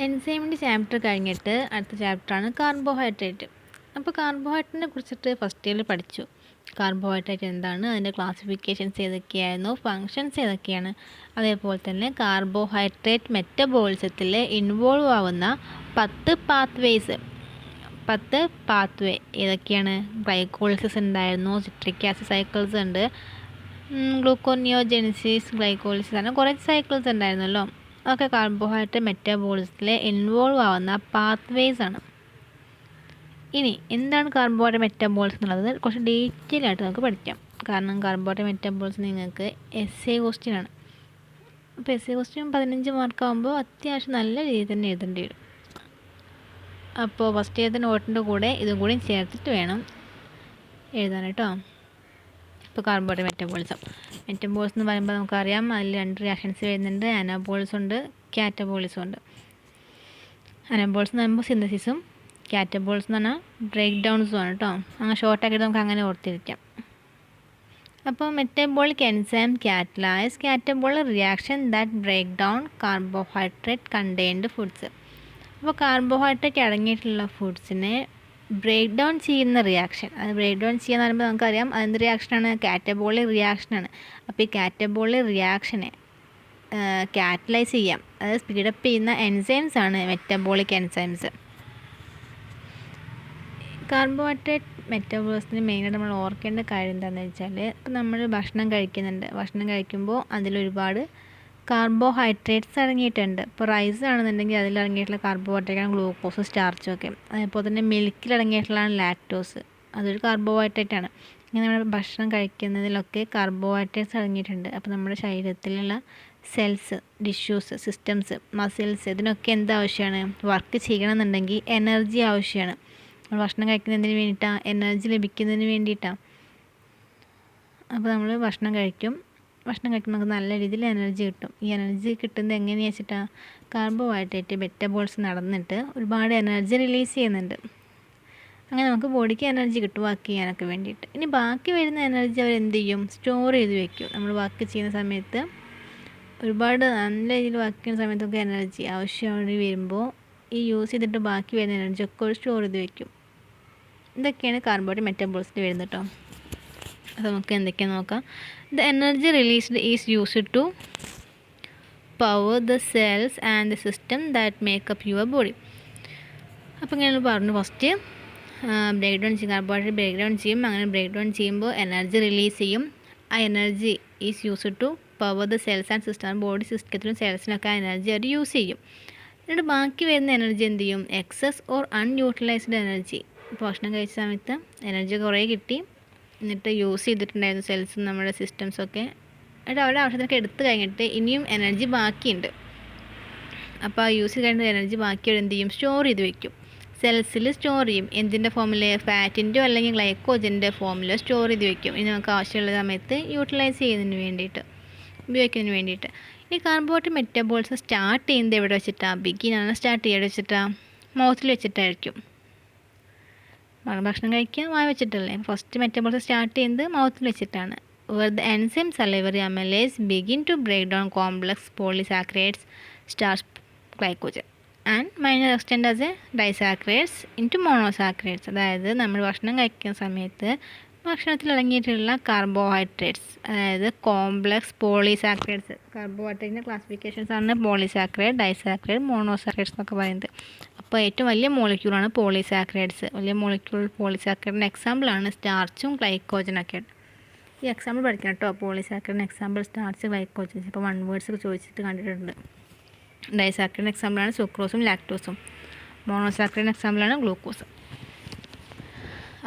എൻസൈമിൻ്റെ chapter കഴിഞ്ഞിട്ട് അടുത്ത ചാപ്റ്ററാണ് കാർബോഹൈഡ്രേറ്റ്. അപ്പോൾ കാർബോഹൈഡ്രേറ്റിനെ കുറിച്ചിട്ട് ഫസ്റ്റ് ഇയറിൽ പഠിച്ചു. കാർബോഹൈഡ്രേറ്റ് എന്താണ്, അതിൻ്റെ ക്ലാസിഫിക്കേഷൻസ് ഏതൊക്കെയായിരുന്നു, ഫങ്ഷൻസ് ഏതൊക്കെയാണ്, അതേപോലെ തന്നെ കാർബോഹൈഡ്രേറ്റ് മെറ്റബോളിസത്തിൽ ഇൻവോൾവ് ആവുന്ന 10 പാത്വേ ഏതൊക്കെയാണ്. ഗ്ലൈക്കോളിസിസ് ഉണ്ടായിരുന്നു, സിട്രിക് ആസിഡ് സൈക്കിൾസ് ഉണ്ട്, ഗ്ലൂക്കോനിയോജെനിസിസ്, ഗ്ലൈക്കോളിസിസ് അങ്ങനെ കുറേ സൈക്കിൾസ് ഉണ്ടായിരുന്നല്ലോ. അതൊക്കെ കാർബോഹൈഡ്രേറ്റ് മെറ്റബോളിസത്തിൽ ഇൻവോൾവ് ആവുന്ന പാത്വേസ് ആണ്. ഇനി എന്താണ് കാർബോഹൈഡ്രേറ്റ് മെറ്റബോളിസം എന്നുള്ളത് കുറച്ച് ഡീറ്റെയിൽ ആയിട്ട് നമുക്ക് പഠിക്കാം. കാരണം കാർബോഹൈഡ്രേറ്റ് മെറ്റബോളിസം നിങ്ങൾക്ക് എസ്എ ക്വസ്റ്റ്യൻ ആണ്. അപ്പോൾ എസ്എ ക്വസ്റ്റ്യൻ 15 മാർക്ക് ആകുമ്പോൾ അത്യാവശ്യം നല്ല രീതിയിൽ തന്നെ എഴുതേണ്ടി വരും. അപ്പോൾ ഫസ്റ്റ് ഇയർ നോട്ടിൻ്റെ കൂടെ ഇതും കൂടി ചേർത്തിട്ട് വേണം എഴുതാൻ കേട്ടോ. ഇപ്പോൾ കാർബോഹൈഡ്രേറ്റ് മെറ്റബോളിസം എന്ന് പറയുമ്പോൾ നമുക്കറിയാം അതിൽ 2 റിയാക്ഷൻസ് വരുന്നുണ്ട്. അനാബോളിസം ഉണ്ട്, കാറ്റബോളിസം ഉണ്ട്. അനാബോളിസം എന്ന് പറയുമ്പോൾ സിന്തസിസും, കാറ്റബോളിസം എന്ന് പറഞ്ഞാൽ ബ്രേക്ക് ഡൗൺസും ആണ് കേട്ടോ. അങ്ങനെ ഷോർട്ടാക്കിയിട്ട് നമുക്ക് അങ്ങനെ ഓർത്തിരിക്കാം. അപ്പോൾ metabolic enzyme catalyse catabolic reaction that break down carbohydrate contained foods. അപ്പോൾ കാർബോഹൈഡ്രേറ്റ് അടങ്ങിയിട്ടുള്ള ഫുഡ്സിനെ ബ്രേക്ക് ഡൗൺ ചെയ്യുന്ന റിയാക്ഷൻ, അത് ബ്രേക്ക് ഡൗൺ ചെയ്യാന്ന് പറയുമ്പോൾ നമുക്കറിയാം അതെന്ത് റിയാക്ഷനാണ്, കാറ്റബോളിക് റിയാക്ഷനാണ്. അപ്പോൾ ഈ കാറ്റബോളിക് റിയാക്ഷനെ കാറ്റലൈസ് ചെയ്യാം, അതായത് സ്പീഡപ്പ് ചെയ്യുന്ന എൻസൈംസ് ആണ് മെറ്റബോളിക് എൻസൈംസ്. കാർബോഹൈഡ്രേറ്റ് മെറ്റബോളിസത്തിന് മെയിനായിട്ട് നമ്മൾ ഓർക്കേണ്ട കാര്യം എന്താണെന്ന് വെച്ചാൽ, ഇപ്പോൾ നമ്മൾ ഭക്ഷണം കഴിക്കുമ്പോൾ അതിലൊരുപാട് കാർബോഹൈഡ്രേറ്റ്സ് അടങ്ങിയിട്ടുണ്ട്. ഇപ്പോൾ റൈസ് ആണെന്നുണ്ടെങ്കിൽ അതിലടങ്ങിയിട്ടുള്ള കാർബോഹൈഡ്രേറ്റാണ് ഗ്ലൂക്കോസ്, സ്റ്റാർച്ചും ഒക്കെ. അതേപോലെ തന്നെ മിൽക്കിലടങ്ങിയിട്ടുള്ളതാണ് ലാക്ടോസ്, അതൊരു കാർബോഹൈഡ്രേറ്റ് ആണ്. ഇങ്ങനെ നമ്മൾ ഭക്ഷണം കഴിക്കുന്നതിലൊക്കെ കാർബോഹൈഡ്രേറ്റ്സ് അടങ്ങിയിട്ടുണ്ട്. അപ്പോൾ നമ്മുടെ ശരീരത്തിലുള്ള സെൽസ്, ടിഷ്യൂസ്, സിസ്റ്റംസ്, മസിൽസ് ഇതിനൊക്കെ എന്താവശ്യമാണ്, വർക്ക് ചെയ്യണമെന്നുണ്ടെങ്കിൽ എനർജി ആവശ്യമാണ്. നമ്മൾ ഭക്ഷണം കഴിക്കുന്നതിന് വേണ്ടിയിട്ടാണ്, എനർജി ലഭിക്കുന്നതിന് വേണ്ടിയിട്ടാണ്. അപ്പോൾ നമ്മൾ ഭക്ഷണം കഴിക്കുമ്പോൾ നമുക്ക് നല്ല രീതിയിൽ എനർജി കിട്ടും. ഈ എനർജി കിട്ടുന്നത് എങ്ങനെയാണെന്ന് വെച്ചിട്ടാണ്, കാർബോഹൈഡ്രേറ്റ് മെറ്റബോളിസം നടന്നിട്ട് ഒരുപാട് എനർജി റിലീസ് ചെയ്യുന്നുണ്ട്. അങ്ങനെ നമുക്ക് ബോഡിക്ക് എനർജി കിട്ടും വർക്ക് ചെയ്യാനൊക്കെ വേണ്ടിയിട്ട്. ഇനി ബാക്കി വരുന്ന എനർജി അവർ എന്ത് ചെയ്യും, സ്റ്റോർ ചെയ്ത് വെക്കും. നമ്മൾ വർക്ക് ചെയ്യുന്ന സമയത്ത് ഒരുപാട് നല്ല രീതിയിൽ വർക്ക് ചെയ്യുന്ന സമയത്ത് നമുക്ക് എനർജി ആവശ്യമായി വരുമ്പോൾ ഈ യൂസ് ചെയ്തിട്ട് ബാക്കി വരുന്ന എനർജി ഒക്കെ ഒരു സ്റ്റോർ ചെയ്ത് വെക്കും. ഇതൊക്കെയാണ് കാർബോഹൈഡ്രേറ്റ് മെറ്റബോളിസത്തിൽ വരുന്നത് കേട്ടോ. അത് നമുക്ക് എന്തൊക്കെയാണെന്ന് നോക്കാം. The energy released is used to power the cells and the system that make up your body. അപ്പോൾ ഇങ്ങനെ പറഞ്ഞു, ഫസ്റ്റ് ബ്രേക്ക് ഡൗൺ ചെയ്യും, കാർബോഹൈഡ്രേറ്റ് ബ്രേക്ക് ഡൗൺ ചെയ്യും. അങ്ങനെ ബ്രേക്ക് ഡൗൺ ചെയ്യുമ്പോൾ എനർജി റിലീസ് ചെയ്യും. ആ energy is used to power the cells and system, body സിസ്റ്റത്തിലും സെൽസിനൊക്കെ ആ എനർജി അവർ യൂസ് ചെയ്യും. എന്നിട്ട് ബാക്കി വരുന്ന എനർജി എന്ത് ചെയ്യും, എക്സസ് ഓർ അൺയൂട്ടിലൈസ്ഡ് എനർജി. ഭക്ഷണം കഴിച്ച സമയത്ത് എനർജി കുറേ കിട്ടി, എന്നിട്ട് യൂസ് ചെയ്തിട്ടുണ്ടായിരുന്നു സെൽസും നമ്മുടെ സിസ്റ്റംസൊക്കെ, എന്നിട്ട് അവരുടെ ആവശ്യത്തിനൊക്കെ എടുത്തു കഴിഞ്ഞിട്ട് ഇനിയും എനർജി ബാക്കിയുണ്ട്. അപ്പോൾ ആ യൂസ് ചെയ്ത് കഴിഞ്ഞ എനർജി ബാക്കിയോട് എന്ത് ചെയ്യും, സ്റ്റോർ ചെയ്ത് വെക്കും. സെൽസിൽ സ്റ്റോർ ചെയ്യും. എന്തിൻ്റെ ഫോമിൽ, ഫാറ്റിൻ്റെയോ അല്ലെങ്കിൽ ഗ്ലൈക്കോജൻ്റെ ഫോമിലോ സ്റ്റോർ ചെയ്ത് വെക്കും. ഇനി നമുക്ക് ആവശ്യമുള്ള സമയത്ത് യൂട്ടിലൈസ് ചെയ്യുന്നതിന് വേണ്ടിയിട്ട്, ഉപയോഗിക്കുന്നതിന് വേണ്ടിയിട്ട്. ഈ കാർബോഹൈഡ്രേറ്റ് മെറ്റബോളിസം സ്റ്റാർട്ട് ചെയ്യുന്നത് എവിടെ വെച്ചിട്ടാണ്, ബിഗിനാണ് സ്റ്റാർട്ട് ചെയ്യുക വെച്ചിട്ടാണ്, മൗത്തിൽ വെച്ചിട്ടായിരിക്കും. ഭക്ഷണം കഴിക്കുക വായ വെച്ചിട്ടല്ലേ. ഫസ്റ്റ് മെറ്റബോളിസം സ്റ്റാർട്ട് ചെയ്യുന്നത് മൗത്തിൽ വെച്ചിട്ടാണ്. where the enzyme salivary amylase begin to break down complex polysaccharides, starch, glycogen and minor extent as a disaccharides into monosaccharides. അതായത് നമ്മൾ ഭക്ഷണം കഴിക്കുന്ന സമയത്ത് ഭക്ഷണത്തിൽ അടങ്ങിയിട്ടുള്ള കാർബോഹൈഡ്രേറ്റ്സ്, അതായത് കോംപ്ലക്സ് പോളിസാക്രൈഡ്സ്, കാർബോഹൈഡ്രേറ്റിൻ്റെ ക്ലാസിഫിക്കേഷൻസ് ആണ് പോളിസാക്രൈഡ്, ഡൈസാക്രൈഡ്, മോണോസാക്രൈഡ്സ് എന്നൊക്കെ പറയുന്നത്. അപ്പോൾ ഏറ്റവും വലിയ മോളിക്യൂളാണ് പോളിസാക്രൈഡ്സ്. വലിയ മോളിക്യൂൾ പോളിസാക്രൈഡിൻ്റെ എക്സാമ്പിളാണ് സ്റ്റാർച്ചും ഗ്ലൈക്കോജനൊക്കെ. ഈ എക്സാമ്പിൾ പഠിക്കണം കേട്ടോ. പോളിസാക്രൈഡിന് എക്സാമ്പിൾ സ്റ്റാർച്ച്, ഗ്ലൈക്കോജൻ. ഇപ്പോൾ 1 വേർഡ്സ് ഒക്കെ ചോദിച്ചിട്ട് കണ്ടിട്ടുണ്ട്. ഡൈസാക്രൈഡിന് എക്സാമ്പിളാണ് സുക്രോസും ലാക്ടോസും. മോണോസാക്രൈഡിന് എക്സാമ്പിളാണ് ഗ്ലൂക്കോസ്.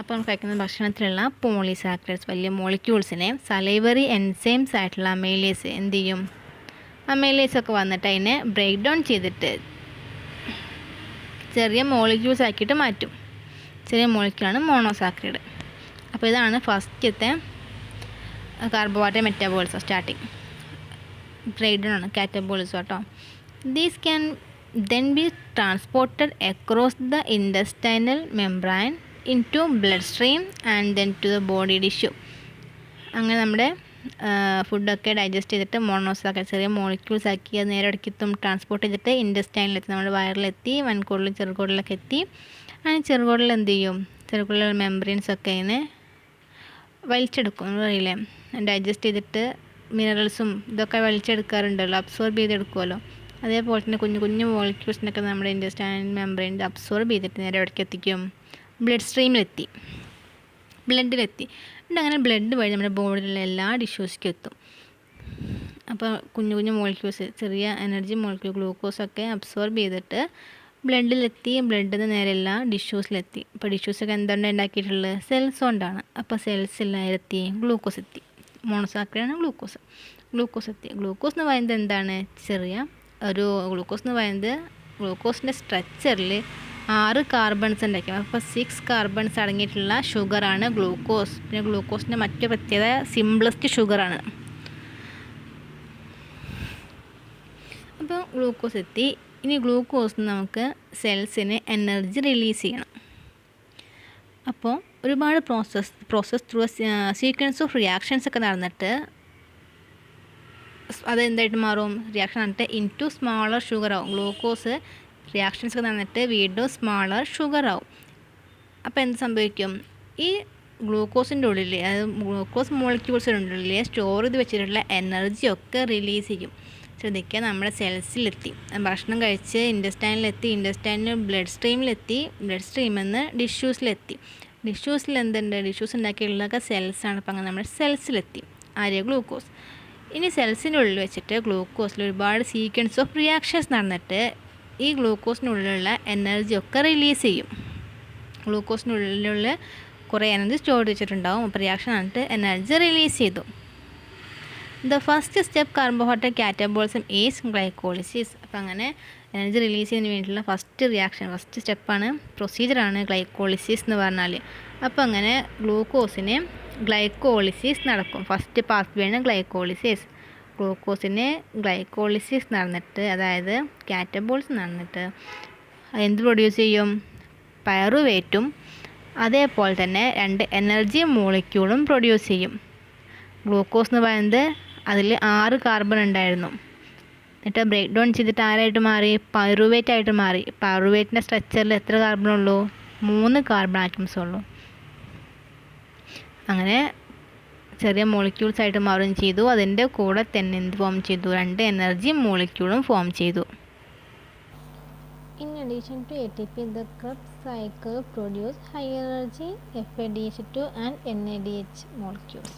അപ്പോൾ നമ്മൾ കഴിക്കുന്ന ഭക്ഷണത്തിലുള്ള പോളിസാക്രൈഡ്സ്, വലിയ മോളിക്യൂൾസിനെ സലൈവറി എൻസൈംസ് ആയിട്ടുള്ള അമൈലേസ് എന്ത് ചെയ്യും, അമൈലേസ് ഒക്കെ വന്നിട്ട് അതിനെ ബ്രേക്ക് ഡൗൺ ചെയ്തിട്ട് ചെറിയ മോളിക്യൂൾസ് ആക്കിയിട്ട് മാറ്റും. ചെറിയ മോളിക്യൂളാണ് മോണോസാക്രൈഡ്. അപ്പോൾ ഇതാണ് ഫസ്റ്റത്തെ carbohydrate metabolism starting. Break down ആണ് കാറ്റബോളിസം കേട്ടോ. These can then be transported across the intestinal membrane into blood stream and then to the body tissue. അങ്ങനെ നമ്മുടെ ഫുഡൊക്കെ ഡൈജസ്റ്റ് ചെയ്തിട്ട് മോണോസാക്കി ചെറിയ മോളിക്യൂൾസ് ആക്കി അത് നേരെ ഇടയ്ക്കെത്തും ട്രാൻസ്പോർട്ട് ചെയ്തിട്ട് ഇൻറ്റസ്റ്റൈനിലെത്തി നമ്മുടെ വയറിലെത്തി വൻകുടലും ചെറുകുടലൊക്കെ എത്തി. അങ്ങനെ ചെറുകുടൽ എന്ത് ചെയ്യും, ചെറുകുടൽ മെമ്പറൈൻസൊക്കെ അതിനെ വലിച്ചെടുക്കും. നമ്മൾ അറിയില്ലേ, ഡൈജസ്റ്റ് ചെയ്തിട്ട് മിനറൽസും ഇതൊക്കെ വലിച്ചെടുക്കാറുണ്ടല്ലോ, അബ്സോർബ് ചെയ്തെടുക്കുമല്ലോ. അതേപോലെ തന്നെ കുഞ്ഞു കുഞ്ഞു മോളിക്യൂൾസിനൊക്കെ നമ്മുടെ ഇൻറ്റസ്റ്റൈൻ മെമ്പറൈൻ അബ്സോർബ് ചെയ്തിട്ട് നേരെ ഇടയ്ക്ക് എത്തിക്കും, ബ്ലഡിലെത്തി. എന്നിട്ട് അങ്ങനെ ബ്ലഡ് വഴി നമ്മുടെ ബോഡിയിലുള്ള എല്ലാ ടിഷ്യൂസിലും എത്തും. അപ്പോൾ കുഞ്ഞു കുഞ്ഞു മോളിക്യൂൾസ്, ചെറിയ എനർജി മോളിക്യൂൾ ഗ്ലൂക്കോസൊക്കെ അബ്സോർബ് ചെയ്തിട്ട് ബ്ലഡിലെത്തി, ബ്ലഡിൽ നിന്ന് നേരെ എല്ലാ ടിഷ്യൂസിലെത്തി. ഇപ്പോൾ ടിഷ്യൂസൊക്കെ എന്തുകൊണ്ട് ഉണ്ടാക്കിയിട്ടുള്ളത്, സെൽസ് കൊണ്ടാണ്. അപ്പോൾ സെൽസിലെത്തി ഗ്ലൂക്കോസ് എത്തി, മോണോസാക്കറിഡാണ് ഗ്ലൂക്കോസ് എത്തി. ഗ്ലൂക്കോസ് എന്ന് പറയുന്നത് എന്താണ്, ചെറിയ ഒരു ഗ്ലൂക്കോസ് എന്ന് പറയുന്നത് ഗ്ലൂക്കോസിൻ്റെ സ്ട്രക്ചറിൽ 6 കാർബൺസ് ഉണ്ടാക്കി. അപ്പോൾ 6 കാർബൺസ് അടങ്ങിയിട്ടുള്ള ഷുഗറാണ് ഗ്ലൂക്കോസ്. പിന്നെ ഗ്ലൂക്കോസിൻ്റെ മറ്റു പ്രത്യേകത സിംപ്ലസ്റ്റ് ഷുഗറാണ്. അപ്പോൾ ഗ്ലൂക്കോസ് എത്തി. ഇനി ഗ്ലൂക്കോസ് നമുക്ക് സെൽസിന് എനർജി റിലീസ് ചെയ്യണം. അപ്പോൾ ഒരുപാട് process through sequence of reactions ഒക്കെ നടന്നിട്ട് അതെന്തായിട്ട് മാറും, റിയാക്ഷൻ നടന്നിട്ട് ഇൻറ്റു സ്മാളർ ഷുഗർ ആവും. ഗ്ലൂക്കോസ് റിയാക്ഷൻസ് ഒക്കെ നടന്നിട്ട് വീണ്ടും സ്മാളർ ഷുഗർ ആവും. അപ്പോൾ എന്ത് സംഭവിക്കും, ഈ ഗ്ലൂക്കോസിൻ്റെ ഉള്ളിൽ, അതായത് ഗ്ലൂക്കോസ് മോളിക്യൂൾസിൻ്റെ ഉള്ളിൽ സ്റ്റോർ ചെയ്ത് വെച്ചിട്ടുള്ള എനർജിയൊക്കെ റിലീസ് ചെയ്യും. ശ്രദ്ധിക്കുക, നമ്മുടെ സെൽസിലെത്തി, ഭക്ഷണം കഴിച്ച് ഇൻറ്റസ്റ്റൈനിലെത്തി, ഇൻറ്റസ്റ്റൈനിൽ ബ്ലഡ് സ്ട്രീമിൽ നിന്ന് ടിഷ്യൂസിലെത്തി. ടിഷ്യൂസിൽ എന്തുണ്ട്, ടിഷ്യൂസ് ഉണ്ടാക്കിയുള്ളതൊക്കെ സെൽസാണ്. അപ്പം അങ്ങനെ നമ്മുടെ സെൽസിലെത്തി ഗ്ലൂക്കോസ്. ഇനി സെൽസിൻ്റെ ഉള്ളിൽ വെച്ചിട്ട് ഗ്ലൂക്കോസിൽ ഒരുപാട് സീക്വൻസ് ഓഫ് റിയാക്ഷൻസ് നടന്നിട്ട് ഈ ഗ്ലൂക്കോസിനുള്ളിലുള്ള എനർജിയൊക്കെ റിലീസ് ചെയ്യും. ഗ്ലൂക്കോസിനുള്ളിലുള്ള കുറേ എനർജി സ്റ്റോർ വെച്ചിട്ടുണ്ടാവും. അപ്പോൾ റിയാക്ഷൻ നടന്നിട്ട് എനർജി റിലീസ് ചെയ്തു. The first step carbohydrate catabolism is glycolysis. അപ്പോൾ അങ്ങനെ എനർജി റിലീസ് ചെയ്യുന്നതിന് വേണ്ടിയിട്ടുള്ള ഫസ്റ്റ് സ്റ്റെപ്പാണ്, പ്രൊസീജിയറാണ് ഗ്ലൈക്കോളിസിസ് എന്ന് പറഞ്ഞാൽ. അപ്പോൾ അങ്ങനെ ഗ്ലൂക്കോസിന് ഗ്ലൈക്കോളിസിസ് നടക്കും. ഫസ്റ്റ് പാത്വേയാണ് ഗ്ലൈക്കോളിസിസ്. ഗ്ലൂക്കോസിന് ഗ്ലൈക്കോളിസിസ് നടന്നിട്ട്, അതായത് കാറ്റബോൾസ് നടന്നിട്ട് എന്ത് പ്രൊഡ്യൂസ് ചെയ്യും, പൈറുവേറ്റും അതേപോലെ തന്നെ 2 എനർജി മോളിക്യൂളും പ്രൊഡ്യൂസ് ചെയ്യും. ഗ്ലൂക്കോസ് എന്ന് പറയുന്നത് അതിൽ 6 കാർബൺ ഉണ്ടായിരുന്നു. എന്നിട്ട് ബ്രേക്ക് ഡൗൺ ചെയ്തിട്ട് ആരായിട്ട് മാറി, പൈറുവേറ്റ് ആയിട്ട് മാറി. പൈറുവേറ്റിൻ്റെ സ്ട്രക്ചറിൽ എത്ര കാർബൺ ഉള്ളൂ, 3 കാർബൺ ആറ്റംസ് ഉള്ളൂ. അങ്ങനെ ചെറിയ മോളിക്യൂൾസ് ആയിട്ട് മാറുകയും ചെയ്തു. അതിൻ്റെ കൂടെ തന്നെ എന്ത് ഫോം ചെയ്തു, 2 എനർജി മോളിക്യൂളും ഫോം ചെയ്തു. In addition to ATP, the Krebs cycle produces high energy FADH2 and NADH molecules.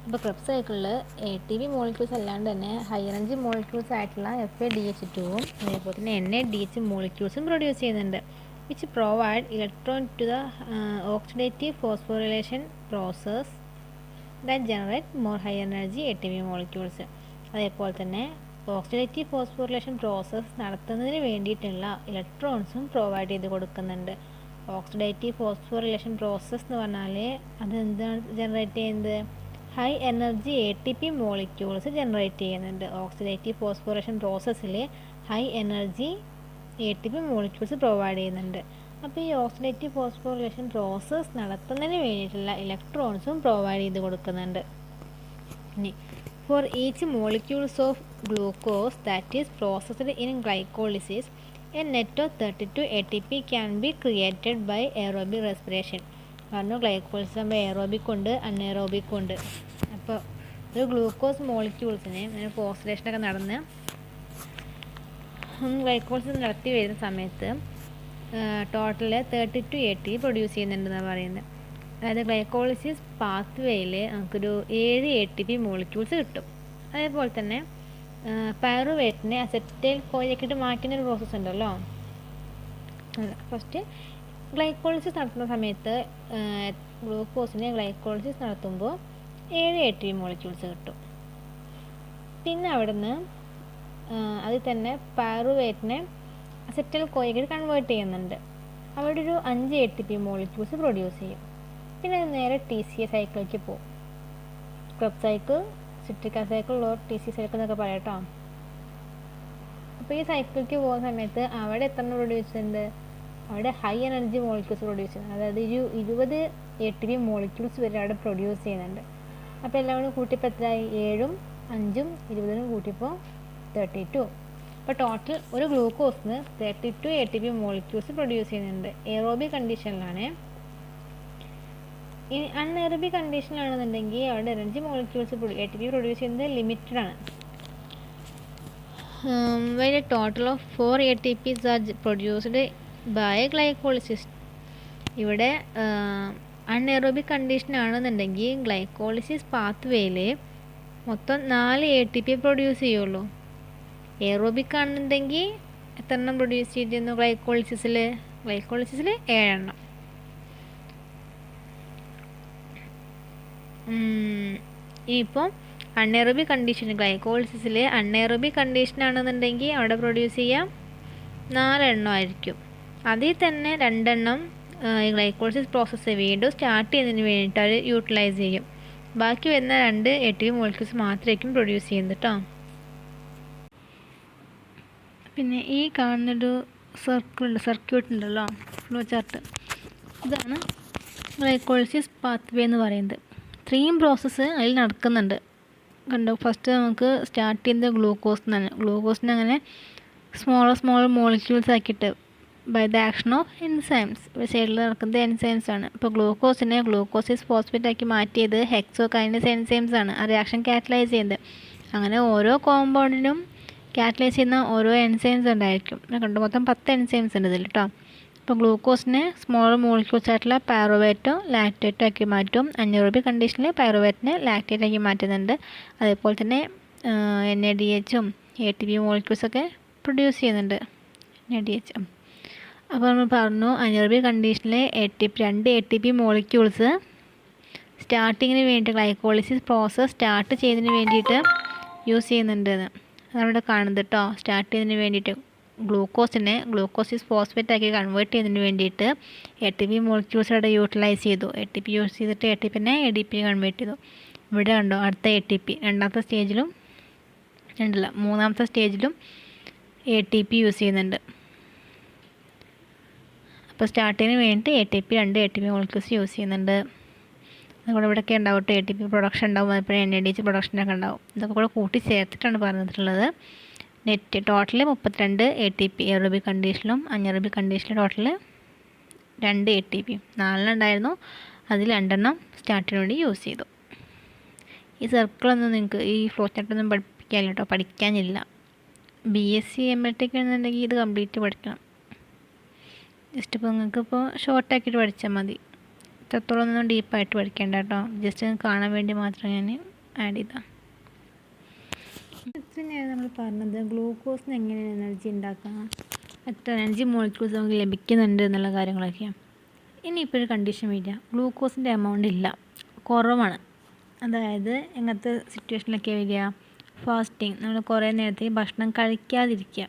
ഇപ്പോൾ ക്രെബ്സ് സൈക്കിളിൽ ATP മോളിക്യൂൾസ് അല്ലാണ്ട് തന്നെ ഹൈ എനർജി മോളിക്യൂൾസ് ആയിട്ടുള്ള FADH2ഉം അതേപോലെ തന്നെ NADH മോളിക്യൂൾസും പ്രൊഡ്യൂസ് ചെയ്യുന്നുണ്ട്, which provide electron to the oxidative phosphorylation process that generate more high energy ATP molecules. അതേപോലെ തന്നെ ഓക്സിഡേറ്റീവ് ഫോസ്ഫോറിലേഷൻ പ്രോസസ്സ് നടത്തുന്നതിന് വേണ്ടിയിട്ടുള്ള ഇലക്ട്രോൺസും പ്രൊവൈഡ് ചെയ്ത് കൊടുക്കുന്നുണ്ട്. ഓക്സിഡേറ്റീവ് ഫോസ്ഫോറിലേഷൻ പ്രോസസ്സ് എന്ന് പറഞ്ഞാൽ അത് എന്താണ് ജനറേറ്റ് ചെയ്യുന്നത്, high energy ATP molecules generate ചെയ്യുന്നുണ്ട്. ഓക്സിഡേറ്റീവ് ഫോസ്ഫോറിലേഷൻ പ്രോസസ്സിൽ high energy ATP molecules provide ചെയ്യുന്നുണ്ട്. അപ്പോൾ ഈ ഓക്സിഡേറ്റീവ് ഫോസ്ഫോറിലേഷൻ പ്രോസസ്സ് നടത്തുന്നതിന് വേണ്ടിയിട്ടുള്ള ഇലക്ട്രോൺസും പ്രൊവൈഡ് ചെയ്ത് കൊടുക്കുന്നുണ്ട്. ഇനി for each molecules of glucose that is processed in glycolysis, a net of 32 ATP can be created by aerobic respiration. കാരണം ഗ്ലൈക്കോളിസിസ് ആകുമ്പോൾ എയറോബിക് ഉണ്ട്, അൺഎയറോബിക് ഉണ്ട്. അപ്പോൾ ഒരു ഗ്ലൂക്കോസ് മോളിക്യൂൾസിനെ അങ്ങനെ ഫോസ്ഫോറിലേഷനൊക്കെ നടന്ന് ഗ്ലൈക്കോളിസിസ് നടത്തി വരുന്ന സമയത്ത് ടോട്ടൽ 32 ATP പ്രൊഡ്യൂസ് ചെയ്യുന്നുണ്ടെന്നാണ് പറയുന്നത്. അതായത് ഗ്ലൈക്കോളിസിസ് പാത്ത് വേയിൽ നമുക്കൊരു 7 ATP മോളിക്യൂൾസ് കിട്ടും. അതേപോലെ തന്നെ പൈറുവേറ്റിനെ അസറ്റൈൽ കോയിലേക്കിട്ട് മാറ്റുന്ന ഒരു പ്രോസസ്സ് ഉണ്ടല്ലോ. ഫസ്റ്റ് ഗ്ലൈക്കോളിസിസ് നടത്തുന്ന സമയത്ത് ഗ്ലൂക്കോസിനെ ഗ്ലൈക്കോളിസിസ് നടത്തുമ്പോൾ 7 ATP മോളിക്യൂൾസ് കിട്ടും. പിന്നെ അവിടുന്ന് അതിൽ തന്നെ പൈറുവേറ്റിനെ അസറ്റൈൽ കോയിലേക്കിട്ട് കൺവേർട്ട് ചെയ്യുന്നുണ്ട്. അവിടെ ഒരു 5 ATP മോളിക്യൂൾസ് പ്രൊഡ്യൂസ് ചെയ്യും. പിന്നെ അത് നേരെ TCA സൈക്കിളിലേക്ക് പോകും. Krebs cycle, citric cycle or TCA cycle എന്നൊക്കെ പറയാം കേട്ടോ. അപ്പോൾ ഈ സൈക്കിളിലേക്ക് പോകുന്ന സമയത്ത് അവിടെ എത്ര പ്രൊഡ്യൂസ് ചെയ്യുന്നുണ്ട്, അവിടെ ഹൈ എനർജി മോളിക്യൂൾസ് പ്രൊഡ്യൂസ് ചെയ്യുന്നുണ്ട്. അതായത് 20 ATP മോളിക്യൂൾസ് വരെ അവിടെ പ്രൊഡ്യൂസ് ചെയ്യുന്നുണ്ട്. അപ്പോൾ എല്ലാം കൂടി കൂട്ടിയപ്പോൾ എത്രയായി? 7ഉം 5ഉം 20 കൂട്ടിയപ്പോൾ 32. അപ്പോൾ ടോട്ടൽ ഒരു ഗ്ലൂക്കോസിന് 32 ATP മോളിക്യൂൾസ് പ്രൊഡ്യൂസ് ചെയ്യുന്നുണ്ട്. എയറോബിക് കണ്ടീഷനിലാണ്. ഈ അൺഎയറോബിക് കണ്ടീഷനിലാണെന്നുണ്ടെങ്കിൽ അവിടെ എനർജി മോളിക്യൂൾസ് ATP പ്രൊഡ്യൂസ് ചെയ്യുന്നത് ലിമിറ്റഡ് ആണ്. When a total of 4 ATPs are produced by glycolysis. ഇവിടെ അൺഎയറോബിക് കണ്ടീഷൻ ആണെന്നുണ്ടെങ്കിൽ ഗ്ലൈക്കോളിസിസ് പാത്വേയിൽ മൊത്തം 4 ATP പ്രൊഡ്യൂസ് ചെയ്യുള്ളൂ. എയറോബിക് ആണെന്നുണ്ടെങ്കിൽ എത്ര എണ്ണം പ്രൊഡ്യൂസ് ചെയ്തിരുന്നു? ഗ്ലൈക്കോളിസിസിൽ 7 എണ്ണം. ഇനിയിപ്പോൾ അൺഎയറോബിക് കണ്ടീഷൻ, ഗ്ലൈക്കോളിസിസിൽ അൺഎയറോബിക് കണ്ടീഷൻ ആണെന്നുണ്ടെങ്കിൽ അവിടെ പ്രൊഡ്യൂസ് ചെയ്യാം 4 എണ്ണം ആയിരിക്കും. അതിൽ തന്നെ 2 എണ്ണം ഈ ഗ്ലൈക്കോളിസിസ് പ്രോസസ്സ് വീണ്ടും സ്റ്റാർട്ട് ചെയ്യുന്നതിന് വേണ്ടിയിട്ട് അവർ യൂട്ടിലൈസ് ചെയ്യും. ബാക്കി വരുന്ന 2 ATP മോളിക്യൂൾസ് മാത്രമായിരിക്കും പ്രൊഡ്യൂസ് ചെയ്യുന്നത് കേട്ടോ. പിന്നെ ഈ കാണുന്നൊരു സർക്യൂട്ട് ഉണ്ടല്ലോ, ഫ്ലോ ചാർട്ട്, ഇതാണ് ഗ്ലൈക്കോളിസിസ് പാത്വേ എന്ന് പറയുന്നത്. ഇത്രയും പ്രോസസ്സ് അതിൽ നടക്കുന്നുണ്ട്. കണ്ടോ, ഫസ്റ്റ് നമുക്ക് സ്റ്റാർട്ട് ചെയ്യുന്നത് ഗ്ലൂക്കോസിനെ അങ്ങനെ സ്മോൾ മോളിക്യൂൾസ് ആക്കിയിട്ട് by the action of enzymes. ഇവിടെ സൈഡിൽ നടക്കുന്നത് എൻസൈംസ് ആണ്. ഇപ്പോൾ ഗ്ലൂക്കോസിനെ ഗ്ലൂക്കോസിസ് ഫോസ്ഫേറ്റ് ആക്കി മാറ്റിയത് ഹെക്സോകൈനസ് എൻസൈംസ് ആണ്, ആ റിയാക്ഷൻ കാറ്റലൈസ് ചെയ്യുന്നത്. അങ്ങനെ ഓരോ കോമ്പൗണ്ടിനും കാറ്റലൈസ് ചെയ്യുന്ന ഓരോ എൻസൈംസ് ഉണ്ടായിരിക്കും. കണ്ടു, മൊത്തം 10 എൻസൈംസ് ഉണ്ട് ഇതിൽ കേട്ടോ. ഇപ്പോൾ ഗ്ലൂക്കോസിനെ സ്മോൾ മോളിക്യൂൾസ് ആയിട്ടുള്ള പൈറുവേറ്റോ ലാക്റ്റേറ്റോ ആക്കി മാറ്റും. അൺഎയറോബിക് കണ്ടീഷനിൽ പൈറുവേറ്റിനെ ലാക്റ്റേറ്റ് ആക്കി മാറ്റുന്നുണ്ട്. അതേപോലെ തന്നെ NADHും ATP മോളിക്യൂൾസൊക്കെ പ്രൊഡ്യൂസ് ചെയ്യുന്നുണ്ട്. NADH. അപ്പോൾ നമ്മൾ പറഞ്ഞു അൺഎയറോബിക് കണ്ടീഷനിൽ 2 ATP മോളിക്യൂൾസ് സ്റ്റാർട്ടിങ്ങിന് വേണ്ടി ഗ്ലൈക്കോളിസിസ് പ്രോസസ്സ് സ്റ്റാർട്ട് ചെയ്യുന്നതിന് വേണ്ടിയിട്ട് യൂസ് ചെയ്യുന്നുണ്ടെന്ന് നമ്മളിവിടെ കാണുന്നത് കേട്ടോ. സ്റ്റാർട്ട് ചെയ്യുന്നതിന് വേണ്ടിയിട്ട് ഗ്ലൂക്കോസിനെ ഗ്ലൂക്കോസിസ് ഫോസ്ഫേറ്റ് ആക്കി കൺവേർട്ട് ചെയ്യുന്നതിന് വേണ്ടിയിട്ട് ATP മോളിക്യൂൾസ് അവിടെ യൂട്ടിലൈസ് ചെയ്തു. ATP യൂസ് ചെയ്തിട്ട് ATPനെ ADP കൺവേർട്ട് ചെയ്തു. ഇവിടെ കണ്ടോ, അടുത്ത ATP മൂന്നാമത്തെ സ്റ്റേജിലും ATP യൂസ് ചെയ്യുന്നുണ്ട്. അപ്പോൾ സ്റ്റാർട്ടിങ്ങിന് വേണ്ടിയിട്ട് 2 ATP മോളിക്യൂൾസ് യൂസ് ചെയ്യുന്നുണ്ട്. അതുകൂടെ ഇവിടെയൊക്കെ ഉണ്ടാവും കേട്ടോ, ATP പ്രൊഡക്ഷൻ ഉണ്ടാവും, അതുപോലെ NADH പ്രൊഡക്ഷനൊക്കെ ഉണ്ടാവും. ഇതൊക്കെ കൂടെ കൂട്ടി ചേർത്തിട്ടാണ് പറഞ്ഞിട്ടുള്ളത്. നെറ്റ് ടോട്ടൽ 32 ATP എയറോബിക് കണ്ടീഷനിലും അൺഎയറോബിക് കണ്ടീഷനിലും ടോട്ടൽ 2 ATP. 4 ഉണ്ടായിരുന്നു, അതിൽ 2 എണ്ണം സ്റ്റാർട്ടിന് വേണ്ടി യൂസ് ചെയ്തു. ഈ സർക്കിളൊന്നും നിങ്ങൾക്ക് ഈ ഫ്ലോ ചാർട്ടൊന്നും പഠിപ്പിക്കാനില്ല കേട്ടോ, പഠിക്കാനില്ല. BSc MLTech എന്നുണ്ടെങ്കിൽ ഇത് കംപ്ലീറ്റ് പഠിക്കണം. ജസ്റ്റ് ഇപ്പോൾ നിങ്ങൾക്കിപ്പോൾ ഷോർട്ടാക്കിയിട്ട് പഠിച്ചാൽ മതി. ഇത്രത്തോളം ഒന്നും ഡീപ്പായിട്ട് പഠിക്കേണ്ട കേട്ടോ, ജസ്റ്റ് കാണാൻ വേണ്ടി മാത്രം ഞാൻ ആഡ് ചെയ്താൽ. ഇത്ര നേരം നമ്മൾ പറഞ്ഞത് ഗ്ലൂക്കോസിന് എങ്ങനെയാണ് എനർജി ഉണ്ടാക്കാം, എത്ര എനർജി മോളിക്യൂൾസ് നമുക്ക് ലഭിക്കുന്നുണ്ട് എന്നുള്ള കാര്യങ്ങളൊക്കെയാണ്. ഇനിയിപ്പോൾ ഒരു കണ്ടീഷൻ വരിക, ഗ്ലൂക്കോസിൻ്റെ എമൗണ്ട് ഇല്ല, കുറവാണ്. അതായത് എങ്ങനത്തെ സിറ്റുവേഷനിലൊക്കെ വരിക? ഫാസ്റ്റിംഗ്, നമ്മൾ കുറേ നേരത്തേക്ക് ഭക്ഷണം കഴിക്കാതിരിക്കുക.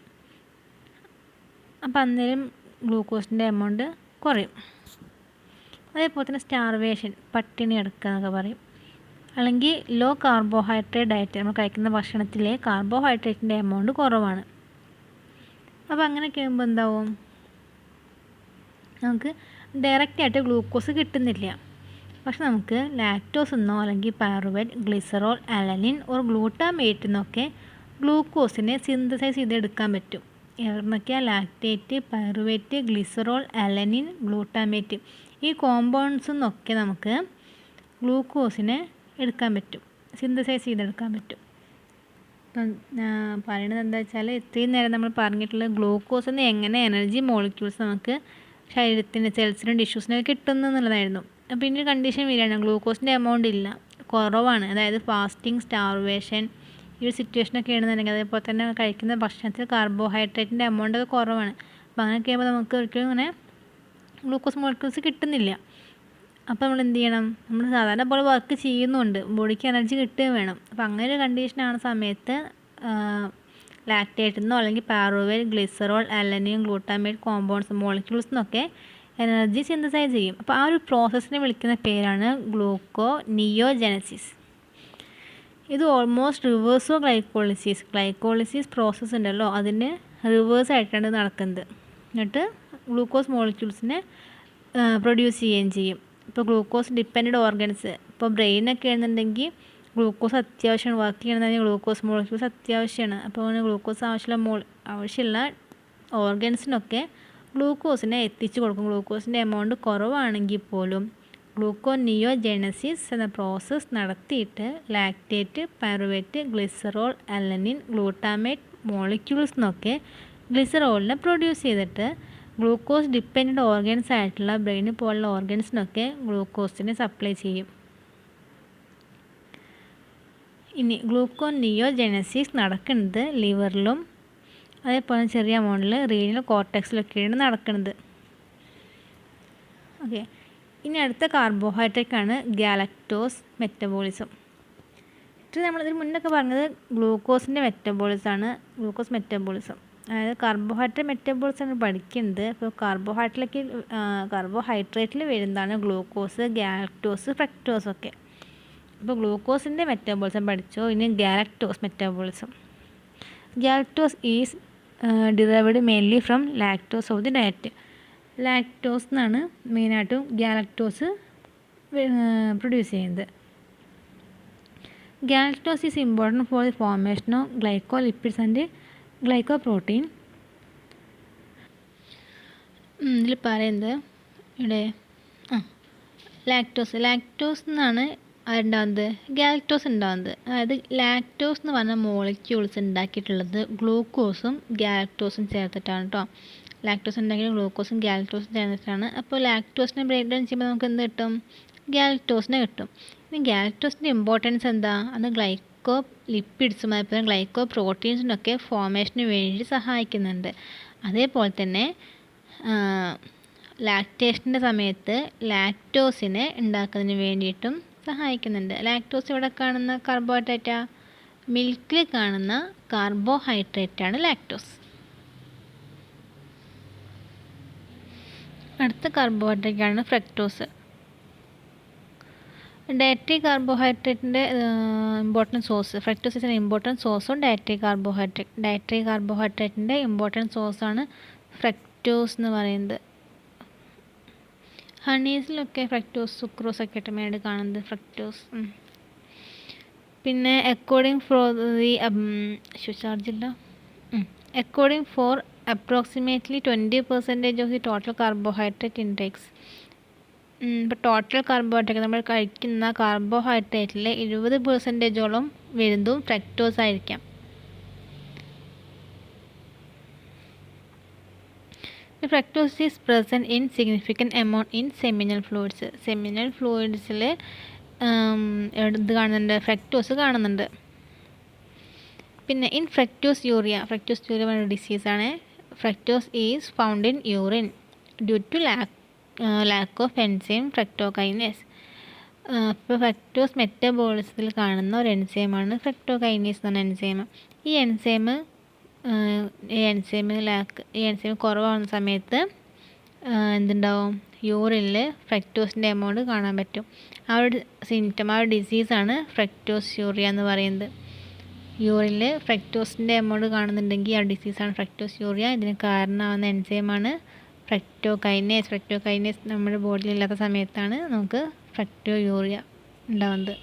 അപ്പോൾ അന്നേരം ഗ്ലൂക്കോസിൻ്റെ എമൗണ്ട് കുറയും. അതേപോലെ തന്നെ സ്റ്റാർവേഷൻ, പട്ടിണി കിടക്കുക എന്നൊക്കെ പറയും. അല്ലെങ്കിൽ ലോ കാർബോഹൈഡ്രേറ്റ് ഡയറ്റ്, നമ്മൾ കഴിക്കുന്ന ഭക്ഷണത്തിലെ കാർബോഹൈഡ്രേറ്റിൻ്റെ എമൗണ്ട് കുറവാണ്. അപ്പോൾ അങ്ങനെയൊക്കെ ആകുമ്പോൾ എന്താവും? നമുക്ക് ഡയറക്റ്റായിട്ട് ഗ്ലൂക്കോസ് കിട്ടുന്നില്ല. പക്ഷെ നമുക്ക് ലാക്ടോസ് എന്നോ അല്ലെങ്കിൽ pyruvate, glycerol, alanine or glutamate എന്നൊക്കെ ഗ്ലൂക്കോസിനെ സിന്തസൈസ് ചെയ്തെടുക്കാൻ പറ്റും. എവിടുന്നൊക്കെയാണ്? Lactate, pyruvate, glycerol, alanine, glutamate, ഈ കോമ്പൗണ്ട്സിൽ നിന്നൊക്കെ നമുക്ക് ഗ്ലൂക്കോസിനെ എടുക്കാൻ പറ്റും, സിന്തസൈസ് ചെയ്തെടുക്കാൻ പറ്റും. ഇപ്പം പറയണത് എന്താ വെച്ചാൽ, ഇത്രയും നേരം നമ്മൾ പറഞ്ഞിട്ടുള്ള ഗ്ലൂക്കോസിൽ നിന്ന് എങ്ങനെ എനർജി മോളിക്യൂൾസ് നമുക്ക് ശരീരത്തിന്, സെൽസിനും ടിഷ്യൂസിനൊക്കെ കിട്ടുന്നു എന്നുള്ളതായിരുന്നു. അപ്പോൾ ഇനി കണ്ടീഷൻ വരികയാണ്, ഗ്ലൂക്കോസിൻ്റെ എമൗണ്ട് ഇല്ല, കുറവാണ്. അതായത് ഫാസ്റ്റിംഗ്, സ്റ്റാർവേഷൻ, ഈ ഒരു സിറ്റുവേഷനൊക്കെ ആണെന്നുണ്ടെങ്കിൽ, അതേപോലെ തന്നെ കഴിക്കുന്ന ഭക്ഷണത്തിൽ കാർബോഹൈഡ്രേറ്റിൻ്റെ എമൗണ്ട് ഒക്കെ കുറവാണ്. അപ്പോൾ അങ്ങനെയൊക്കെ ആകുമ്പോൾ നമുക്ക് ഒരിക്കലും ഇങ്ങനെ ഗ്ലൂക്കോസ് മോളിക്യൂൾസ് കിട്ടുന്നില്ല. അപ്പോൾ നമ്മൾ എന്ത് ചെയ്യണം? നമ്മൾ സാധാരണ പോലെ വർക്ക് ചെയ്യുന്നുണ്ട്, ബോഡിക്ക് എനർജി കിട്ടുകയും വേണം. അപ്പോൾ അങ്ങനെ ഒരു കണ്ടീഷനാണ് സമയത്ത് ലാക്ടേറ്റ് എന്നോ അല്ലെങ്കിൽ pyruvate, glycerol, alanine, glutamate compounds molecules എന്നൊക്കെ എനർജി സിന്തസൈസ് ചെയ്യും. അപ്പോൾ ആ ഒരു പ്രോസസ്സിനെ വിളിക്കുന്ന പേരാണ് ഗ്ലൂക്കോനിയോജനസിസ്. ഇത് ഓൾമോസ്റ്റ് റിവേഴ്സോ ഗ്ലൈക്കോളിസിസ് പ്രോസസ്സ് ഉണ്ടല്ലോ, അതിന് റിവേഴ്സ് ആയിട്ടാണ് നടക്കുന്നത്. എന്നിട്ട് ഗ്ലൂക്കോസ് മോളിക്യൂൾസിനെ പ്രൊഡ്യൂസ് ചെയ്യുകയും ചെയ്യും. ഇപ്പോൾ ഗ്ലൂക്കോസ് ഡിപ്പെൻഡഡ് ഓർഗൻസ്, അപ്പോൾ ബ്രെയിനൊക്കെ ആണെന്നുണ്ടെങ്കിൽ ഗ്ലൂക്കോസ് അത്യാവശ്യമാണ്. വർക്ക് ചെയ്യണമെന്നുണ്ടെങ്കിൽ ഗ്ലൂക്കോസ് മോളിക്യൂൾസ് അത്യാവശ്യമാണ്. അപ്പോൾ അങ്ങനെ ഗ്ലൂക്കോസ് ആവശ്യമുള്ള ഓർഗൻസിനൊക്കെ ഗ്ലൂക്കോസിനെ എത്തിച്ചു കൊടുക്കും. ഗ്ലൂക്കോസിൻ്റെ എമൗണ്ട് കുറവാണെങ്കിൽ പോലും ഗ്ലൂക്കോനിയോജെനസിസ് എന്ന പ്രോസസ്സ് നടത്തിയിട്ട് lactate, pyruvate, glycerol, alanine, glutamate molecules എന്നൊക്കെ ഗ്ലിസറോളിനെ പ്രൊഡ്യൂസ് ചെയ്തിട്ട് ഗ്ലൂക്കോസ് ഡിപ്പെൻഡൻ്റ് ഓർഗൻസ് ആയിട്ടുള്ള ബ്രെയിൻ പോലുള്ള ഓർഗൻസിനൊക്കെ ഗ്ലൂക്കോസിനെ സപ്ലൈ ചെയ്യും. ഇനി ഗ്ലൂക്കോനിയോജെനസിസ് നടക്കുന്നത് ലിവറിലും അതേപോലെ ചെറിയ എമൗണ്ടിൽ റീനൽ കോർട്ടെക്സിലൊക്കെയാണ് നടക്കുന്നത്. ഓക്കെ, ഇനി അടുത്ത കാർബോഹൈഡ്രേറ്റാണ് ഗാലക്ടോസ് മെറ്റബോളിസം. ഇത് നമ്മളിതിന് മുന്നൊക്കെ പറഞ്ഞത് ഗ്ലൂക്കോസിൻ്റെ മെറ്റബോളിസമാണ്. ഗ്ലൂക്കോസ് മെറ്റബോളിസം അതായത് കാർബോഹൈഡ്രേറ്റ് മെറ്റബോളിസമാണ് പഠിക്കുന്നത്. അപ്പോൾ കാർബോഹൈഡ്രേറ്റിൽ വരുന്നതാണ് ഗ്ലൂക്കോസ്, ഗാലക്ടോസ്, ഫ്രക്ടോസ് ഒക്കെ. അപ്പോൾ ഗ്ലൂക്കോസിൻ്റെ മെറ്റബോളിസം പഠിച്ചോ. ഇനി galactose metabolism. Galactose is derived mainly from lactose of the diet. Lactose എന്നാണ് മെയിനായിട്ടും ഗാലക്ടോസ് പ്രൊഡ്യൂസ് ചെയ്യുന്നത്. Galactose is important for the formation of glycolipids and glycoprotein. ഇതിൽ പറയുന്നത് ഇവിടെ ലാക്ടോസ് എന്നാണ് അതുണ്ടാകുന്നത്, ഗാലക്ടോസ് ഉണ്ടാകുന്നത്. അതായത് ലാക്ടോസ് എന്ന് പറഞ്ഞ മോളിക്യൂൾസ് ഉണ്ടാക്കിയിട്ടുള്ളത് ഗ്ലൂക്കോസും ഗാലക്ടോസും ചേർത്തിട്ടാണ് കേട്ടോ. ലാക്ടോസ് ഉണ്ടാക്കിയ ഗ്ലൂക്കോസും ഗാലക്ടോസും ചേർന്നിട്ടാണ്. അപ്പോൾ ലാക്ടോസിനെ ബ്രേക്ക് ഡൗൺ ചെയ്യുമ്പോൾ നമുക്ക് എന്ത് കിട്ടും? ഗാലക്ടോസിനെ കിട്ടും. ഇനി ഗാലക്ടോസിൻ്റെ ഇമ്പോർട്ടൻസ് എന്താ? അത് ഗ്ലൈക്കോ ലിപ്പിഡ്സും അതുപോലെ ഗ്ലൈക്കോ പ്രോട്ടീൻസിനൊക്കെ ഫോർമേഷന് വേണ്ടി സഹായിക്കുന്നുണ്ട്. അതേപോലെ തന്നെ ലാക്ടേഷൻ്റെ സമയത്ത് ലാക്ടോസിനെ ഉണ്ടാക്കുന്നതിന് വേണ്ടിയിട്ടും സഹായിക്കുന്നുണ്ട്. ലാക്ടോസ് ഇവിടെ കാണുന്ന കാർബോഹൈഡ്രേറ്റാ? മിൽക്കിൽ കാണുന്ന കാർബോഹൈഡ്രേറ്റാണ് ലാക്ടോസ്. അടുത്ത കാർബോഹൈഡ്രേറ്റാണ് ഫ്രക്ടോസ്. ഡയറ്ററി കാർബോഹൈഡ്രേറ്റിൻ്റെ important source. Fructose is an important source on dietary carbohydrate. Dietary കാർബോഹൈഡ്രേറ്റിൻ്റെ ഇമ്പോർട്ടൻറ്റ് സോഴ്സാണ് ഫ്രക്ടോസ് എന്ന് പറയുന്നത്. ഹണീസിലൊക്കെ ഫ്രക്ടോസ്, സുക്രോസ് ഒക്കെ ആയിട്ട് മെയിനായിട്ട് കാണുന്നത് ഫ്രക്ടോസ്. പിന്നെ according for approximately 20% of the total carbohydrate intakes. ഇപ്പോൾ ടോട്ടൽ കാർബോഹൈഡ്രേറ്റ് നമ്മൾ കഴിക്കുന്ന കാർബോഹൈഡ്രേറ്റിൽ 20% വരുന്നതും ഫ്രക്ടോസ് ആയിരിക്കാം. Fructose is present in significant amount in seminal fluids. Seminal ഫ്ലൂയിഡ്സിൽ ഇത് കാണുന്നുണ്ട്, ഫ്രക്ടോസ് കാണുന്നുണ്ട്. പിന്നെ ഇൻ ഫ്രക്ടോസ് യൂറിയ ഒരു ഡിസീസാണ്. Fructose is found in urine due to lack of enzyme fructokinase. ഇപ്പോൾ ഫ്രക്ടോസ് മെറ്റബോളിസത്തിൽ കാണുന്ന ഒരു എൻസൈമാണ് ഫ്രക്ടോകൈനേസ് എന്ന് പറഞ്ഞ എൻസൈം. ഈ എൻസൈം കുറവാകുന്ന സമയത്ത് എന്തുണ്ടാവും? യൂറിനിൽ ഫ്രക്ടോസിൻ്റെ എമൗണ്ട് കാണാൻ പറ്റും. ആ ഒരു സിംറ്റം, ആ ഒരു ഡിസീസാണ് ഫ്രക്ടോസ് യൂറിയ എന്ന് പറയുന്നത്. യൂറിനിൽ ഫ്രക്ടോസിൻ്റെ എമൗണ്ട് കാണുന്നുണ്ടെങ്കിൽ ആ ഡിസീസാണ് ഫ്രക്ടോസ് യൂറിയ. ഇതിന് കാരണമാകുന്ന എൻസൈമാണ് ഫ്രക്ടോകൈനേസ്. നമ്മുടെ ബോഡിയിൽ ഇല്ലാത്ത സമയത്താണ് നമുക്ക് ഫ്രക്ടോ യൂറിയ ഉണ്ടാകുന്നത്.